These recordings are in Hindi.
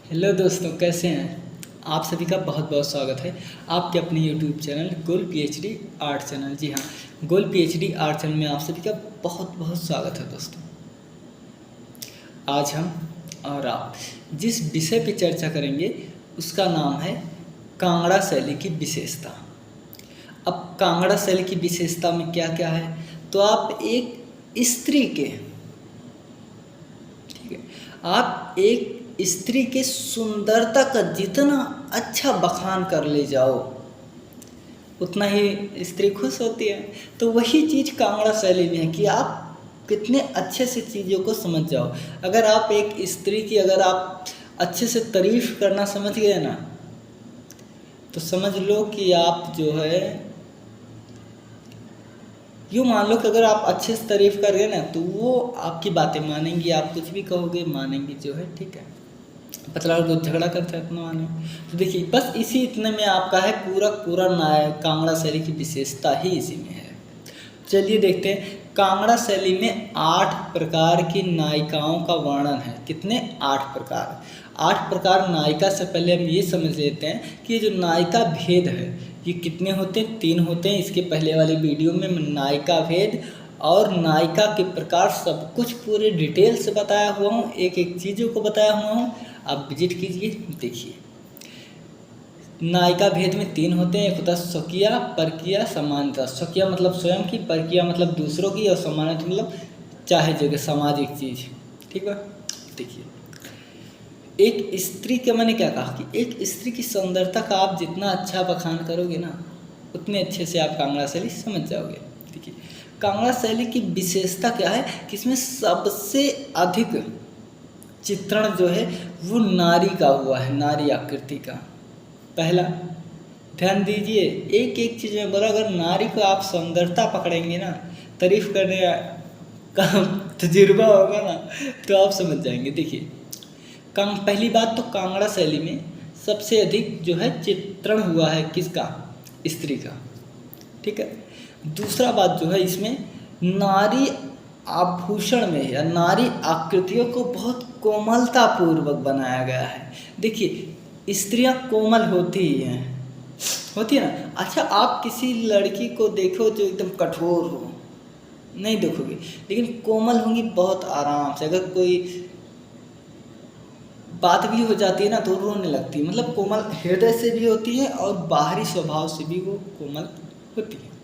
हेलो दोस्तों, कैसे हैं आप? सभी का बहुत बहुत स्वागत है आपके अपने यूट्यूब चैनल गोल पीएचडी आर्ट चैनल। जी हाँ, गोल पीएचडी आर्ट चैनल में आप सभी का बहुत बहुत स्वागत है दोस्तों। आज हम और आप जिस विषय पर चर्चा करेंगे उसका नाम है कांगड़ा शैली की विशेषता। अब कांगड़ा शैली की विशेषता में क्या क्या है, तो आप एक स्त्री के, ठीक है, आप एक स्त्री के सुंदरता का जितना अच्छा बखान कर ले जाओ उतना ही स्त्री खुश होती है। तो वही चीज़ कांगड़ा शैली में है कि आप कितने अच्छे से चीज़ों को समझ जाओ। अगर आप एक स्त्री की अगर आप अच्छे से तारीफ करना समझ गए ना, तो समझ लो कि आप जो है, यूँ मान लो कि अगर आप अच्छे से तारीफ कर गए ना तो वो आपकी बातें मानेंगी, आप कुछ भी कहोगे मानेंगी जो है, ठीक है। पतला और झगड़ा करता है इतना माने। तो देखिए, बस इसी इतने में आपका है पूरा पूरा कांगड़ा शैली की विशेषता ही इसी में है। चलिए देखते हैं। कांगड़ा शैली में 8 प्रकार की नायिकाओं का वर्णन है। कितने? 8 प्रकार। 8 प्रकार नायिका से पहले हम ये समझ लेते हैं कि ये जो नायिका भेद है ये कितने होते हैं? 3 होते हैं। इसके पहले वाली वीडियो में नायिका भेद और नायिका के प्रकार सब कुछ पूरे डिटेल से बताया हुआ हूँ, एक एक चीज़ों को बताया हुआ हूँ। आप विजिट कीजिए, देखिए। नायिका भेद में 3 होते हैं। एक होता है स्वकीय, परकीय, सामान्यता। स्वकीय मतलब स्वयं की, परकीय मतलब दूसरों की, और सामान्यता मतलब चाहे जगह सामाजिक चीज़, ठीक है। देखिए, एक स्त्री के, मैंने क्या कहा कि एक स्त्री की सुंदरता का आप जितना अच्छा बखान करोगे ना उतने अच्छे से आप कांगड़ा शैली समझ जाओगे। देखिए, कांगड़ा शैली की विशेषता क्या है कि इसमें सबसे अधिक चित्रण जो है वो नारी का हुआ है, नारी आकृति का। पहला, ध्यान दीजिए, एक एक चीज़ में बोला, अगर नारी को आप सुंदरता पकड़ेंगे ना, तारीफ करने का तजुर्बा होगा ना, तो आप समझ जाएंगे। देखिए, पहली बात तो कांगड़ा शैली में सबसे अधिक जो है चित्रण हुआ है किसका? स्त्री का, ठीक है। दूसरा बात जो है, इसमें नारी आभूषण में या नारी आकृतियों को बहुत कोमलता पूर्वक बनाया गया है। देखिए, स्त्रियां कोमल होती ही हैं, होती है ना। अच्छा, आप किसी लड़की को देखो जो एकदम कठोर हो, नहीं देखोगे, लेकिन कोमल होंगी बहुत आराम से। अगर कोई बात भी हो जाती है ना तो रोने लगती है। मतलब कोमल हृदय से भी होती है और बाहरी स्वभाव से भी वो कोमल होती है।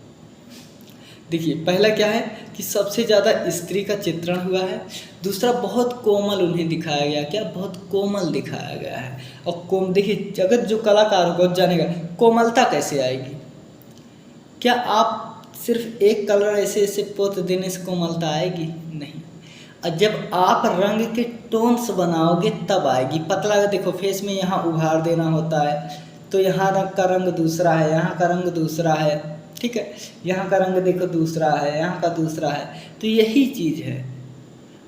देखिए, पहला क्या है कि सबसे ज़्यादा स्त्री का चित्रण हुआ है। दूसरा, बहुत कोमल उन्हें दिखाया गया। क्या? बहुत कोमल दिखाया गया है। और देखिए, जगत जो कलाकार होगा जानेगा कोमलता कैसे आएगी। क्या आप सिर्फ एक कलर ऐसे ऐसे पोत देने से कोमलता आएगी? नहीं। और जब आप रंग के टोन्स बनाओगे तब आएगी। पतला का देखो, फेस में यहाँ उभार देना होता है तो यहाँ रंग का रंग दूसरा है, यहाँ का रंग दूसरा है, ठीक है। यहाँ का रंग देखो दूसरा है, यहाँ का दूसरा है। तो यही चीज़ है।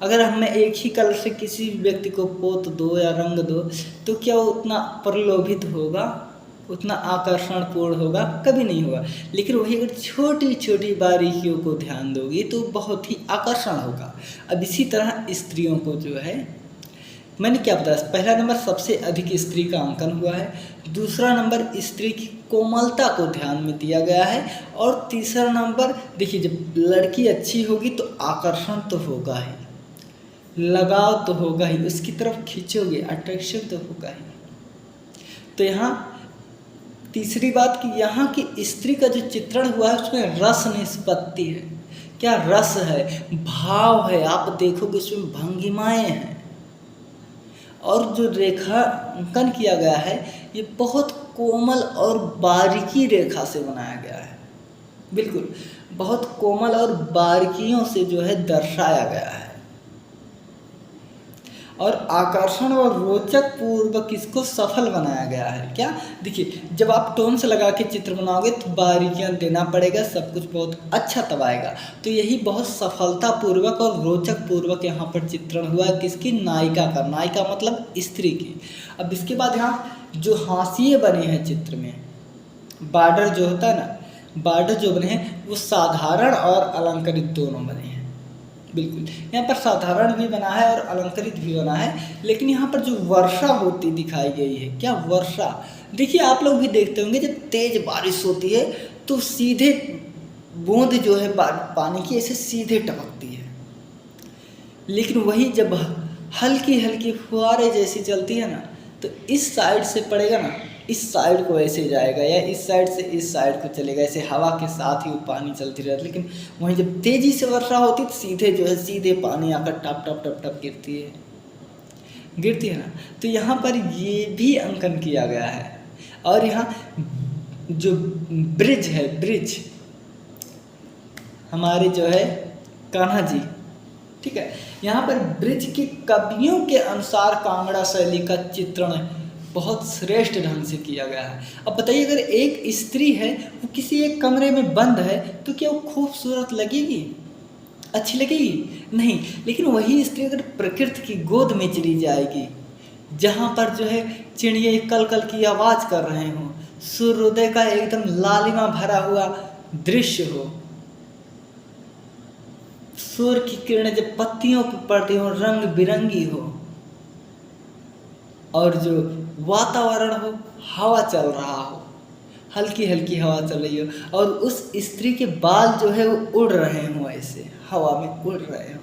अगर हमें एक ही कलर से किसी व्यक्ति को पोत दो या रंग दो तो क्या वो उतना प्रलोभित होगा, उतना आकर्षणपूर्ण होगा? कभी नहीं होगा। लेकिन वही अगर छोटी छोटी बारीकियों को ध्यान दोगी तो बहुत ही आकर्षण होगा। अब इसी तरह स्त्रियों को जो है, मैंने क्या बताया, पहला नंबर सबसे अधिक स्त्री का अंकन हुआ है। दूसरा नंबर स्त्री की कोमलता को ध्यान में दिया गया है। और तीसरा नंबर, देखिए, जब लड़की अच्छी होगी तो आकर्षण तो होगा ही, लगाव तो होगा ही, उसकी तरफ खींचोगे, अट्रैक्शन तो होगा ही। तो यहाँ तीसरी बात कि यहाँ की स्त्री का जो चित्रण हुआ है उसमें रस निष्पत्ति है। क्या रस है, भाव है। आप देखोगे उसमें भंगिमाएँ हैं। और जो रेखांकन किया गया है ये बहुत कोमल और बारीकी रेखा से बनाया गया है। बिल्कुल बहुत कोमल और बारीकियों से जो है दर्शाया गया है। और आकर्षण और रोचक पूर्वक इसको सफल बनाया गया है। क्या? देखिए, जब आप टोन से लगा के चित्र बनाओगे तो बारीकियां देना पड़ेगा, सब कुछ बहुत अच्छा तब आएगा। तो यही बहुत सफलतापूर्वक और रोचक पूर्वक यहाँ पर चित्रण हुआ है किसकी? नायिका का। नायिका मतलब स्त्री की। अब इसके बाद यहाँ जो हाशिए बने हैं चित्र में, बॉर्डर जो होता है ना, बॉर्डर जो बने हैं वो साधारण और अलंकृत दोनों बने हैं। बिल्कुल, यहाँ पर साधारण भी बना है और अलंकृत भी बना है, लेकिन यहाँ पर जो वर्षा होती दिखाई गई है, क्या वर्षा, देखिए आप लोग भी देखते होंगे जब तेज बारिश होती है तो सीधे बूंद जो है पानी की ऐसे सीधे टपकती है, लेकिन वही जब हल्की हल्की फुहारे जैसी चलती है ना, तो इस साइड से पड़ेगा ना, इस साइड को ऐसे जाएगा या इस साइड से इस साइड को चलेगा, ऐसे हवा के साथ ही वो पानी चलती रहती है। लेकिन वहीं जब तेजी से वर्षा होती है तो सीधे जो है सीधे पानी आकर टप टप टप टप गिरती है ना। तो यहाँ पर ये भी अंकन किया गया है। और यहाँ जो ब्रिज है, ब्रिज हमारे जो है कान्हा जी, ठीक है, यहाँ पर ब्रिज के कवियों के अनुसार कांगड़ा शैली का चित्रण बहुत श्रेष्ठ ढंग से किया गया है। अब बताइए, अगर एक स्त्री है वो किसी एक कमरे में बंद है तो क्या वो खूबसूरत लगेगी, अच्छी लगेगी? नहीं। लेकिन वही स्त्री अगर प्रकृति की गोद में चली जाएगी, जहाँ पर जो है चिड़िए कल कल की आवाज़ कर रहे हों, सूर्योदय का एकदम लालिमा भरा हुआ दृश्य हो, सूर्य की किरणें जब पत्तियों पर पड़ती हो, रंग बिरंगी हो, और जो वातावरण हो, हवा चल रहा हो, हल्की हल्की हवा चल रही हो, और उस स्त्री के बाल जो है वो उड़ रहे हों, ऐसे हवा में उड़ रहे हों,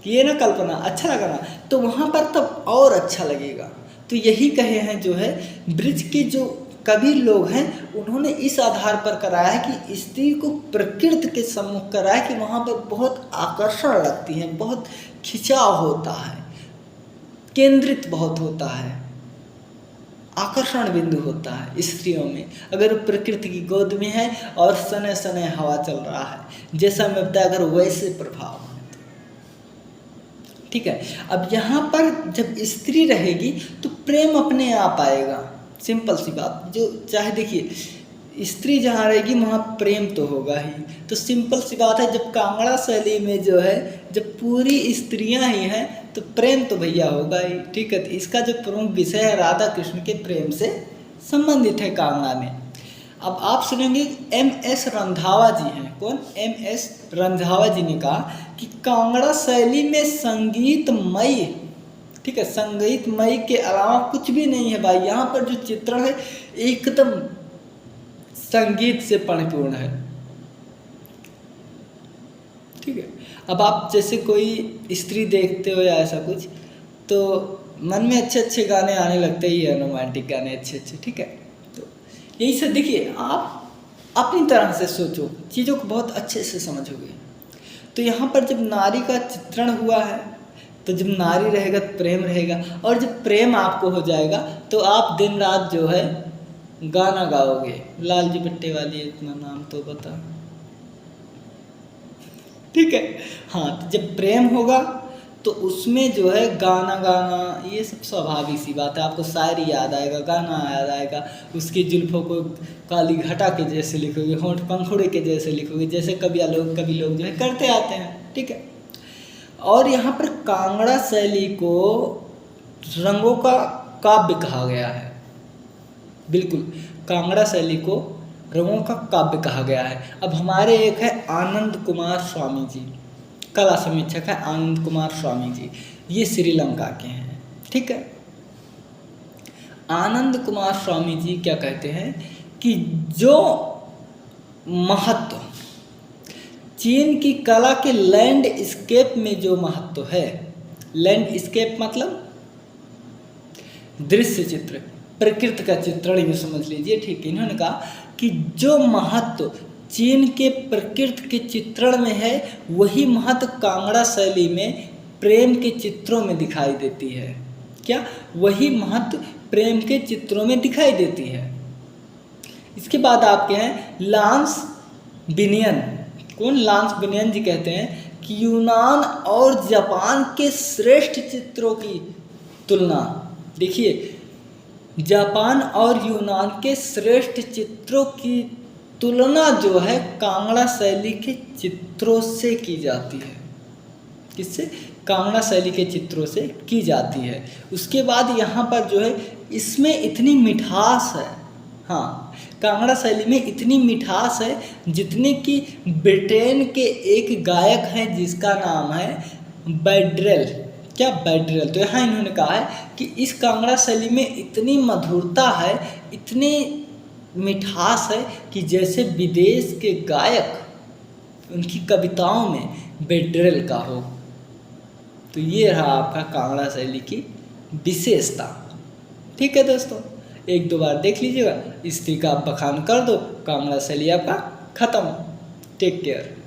ये ना कल्पना, अच्छा लगा ना? तो वहाँ पर तब और अच्छा लगेगा। तो यही कहे हैं जो है ब्रिज के जो कवि लोग हैं, उन्होंने इस आधार पर कराया है कि स्त्री को प्रकृति के सम्मुख कराया कि वहाँ पर बहुत आकर्षण लगती है, बहुत खिंचाव होता है, केंद्रित बहुत होता है, आकर्षण बिंदु होता है स्त्रियों में, अगर प्रकृति की गोद में है और सने सने हवा चल रहा है, जैसा मैं बताया, अगर वैसे प्रभाव है तो ठीक है। अब यहाँ पर जब स्त्री रहेगी तो प्रेम अपने आप आएगा, सिंपल सी बात। जो चाहे देखिए स्त्री जहाँ रहेगी वहाँ प्रेम तो होगा ही, तो सिंपल सी बात है, जब कांगड़ा शैली में जो है जब पूरी स्त्रियाँ ही हैं तो प्रेम तो भैया होगा ही, ठीक है। तो इसका जो प्रमुख विषय है राधा कृष्ण के प्रेम से संबंधित है कांगड़ा में। अब आप सुनेंगे MS रंधावा जी हैं, कौन? MS रंधावा जी ने कहा कि कांगड़ा शैली में संगीतमयी, ठीक है, संगीतमयी के अलावा कुछ भी नहीं है भाई। यहाँ पर जो चित्रण है एकदम संगीत से परिपूर्ण है, ठीक है। अब आप जैसे कोई स्त्री देखते हो या ऐसा कुछ, तो मन में अच्छे अच्छे गाने आने लगते ही है, रोमांटिक गाने अच्छे अच्छे, ठीक है। तो यही सब देखिए, आप अपनी तरह से सोचो, चीज़ों को बहुत अच्छे से समझोगे। तो यहाँ पर जब नारी का चित्रण हुआ है, तो जब नारी रहेगा तो प्रेम रहेगा, और जब प्रेम आपको हो जाएगा तो आप दिन रात जो है गाना गाओगे, लाल जी बट्टे वाली इतना नाम तो बता, ठीक है। हाँ, तो जब प्रेम होगा तो उसमें जो है गाना गाना ये सब स्वाभाविक सी बात है। आपको शायरी याद आएगा, गाना याद आएगा, उसकी जुल्फों को काली घटा के जैसे लिखोगे, होंठ पंखुड़े के जैसे लिखोगे, जैसे कभी लोग जो है करते आते हैं, ठीक है। और यहाँ पर कांगड़ा शैली को रंगों का काव्य कहा गया है, बिल्कुल, कांगड़ा शैली को रंगों का काव्य कहा गया है। अब हमारे एक है आनंद कुमार स्वामी जी, कला समीक्षक है आनंद कुमार स्वामी जी, ये श्रीलंका के हैं, ठीक है। आनंद कुमार स्वामी जी क्या कहते हैं कि जो महत्व चीन की कला के लैंडस्केप में जो महत्व है, लैंडस्केप मतलब दृश्य चित्र, प्रकृति का चित्रण ये समझ लीजिए, ठीक है। इन्होंने कहा कि जो महत्व चीन के प्रकृति के चित्रण में है, वही महत्व कांगड़ा शैली में प्रेम के चित्रों में दिखाई देती है। क्या? वही महत्व प्रेम के चित्रों में दिखाई देती है। इसके बाद आपके हैं लांस बिनियन, कौन? लांस बिनियन जी कहते हैं कि यूनान और जापान के श्रेष्ठ चित्रों की तुलना, देखिए जापान और यूनान के श्रेष्ठ चित्रों की तुलना जो है कांगड़ा शैली के चित्रों से की जाती है। किससे? कांगड़ा शैली के चित्रों से की जाती है। उसके बाद यहाँ पर जो है इसमें इतनी मिठास है, हाँ, कांगड़ा शैली में इतनी मिठास है जितनी कि ब्रिटेन के एक गायक हैं जिसका नाम है बैड्रेल। क्या बैड्रेल? तो यहाँ इन्होंने कहा है कि इस कांगड़ा शैली में इतनी मधुरता है, इतनी मिठास है कि जैसे विदेश के गायक उनकी कविताओं में बैड्रेल का हो। तो ये रहा आपका कांगड़ा शैली की विशेषता। ठीक है दोस्तों, एक दो बार देख लीजिएगा, स्त्री का आप बखान कर दो, कांगड़ा शैली आपका खत्म। Take care.